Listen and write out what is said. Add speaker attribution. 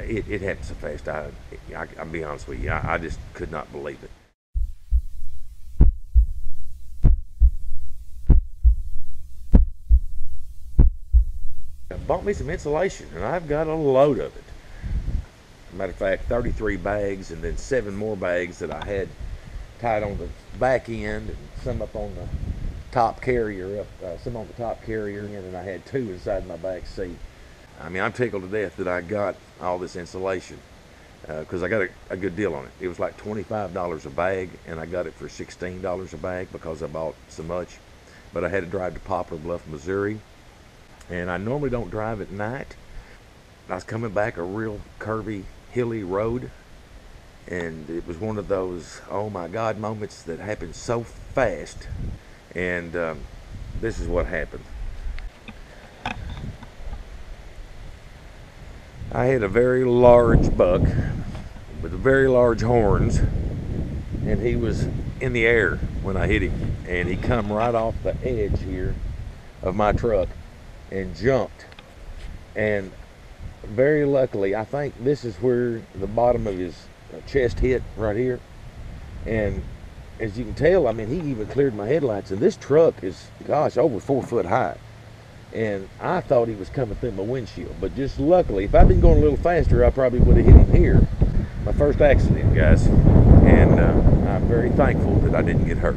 Speaker 1: it happened so fast. I'll be honest with you, I just could not believe it. I bought me some insulation, and I've got a load of it. Matter of fact, 33 bags, and then 7 more bags that I had tied on the back end, and some up on the top carrier, some on the top carrier, and then I had 2 inside my back seat. I mean, I'm tickled to death that I got all this insulation, because I got a good deal on it. It was like $25 a bag, and I got it for $16 a bag because I bought so much. But I had to drive to Poplar Bluff, Missouri, and I normally don't drive at night. I was coming back a real curvy, hilly road, and it was one of those oh my God moments that happened so fast. And this is what happened. I had a very large buck with very large horns, and he was in the air when I hit him, and he come right off the edge here of my truck and jumped. And very luckily, I think this is where the bottom of his chest hit, right here. And as you can tell, I mean, he even cleared my headlights, and this truck is, gosh, over 4 foot high. And I thought he was coming through my windshield, but just luckily, if I'd been going a little faster, I probably would have hit him here. My first accident, guys, and I'm very thankful that I didn't get hurt.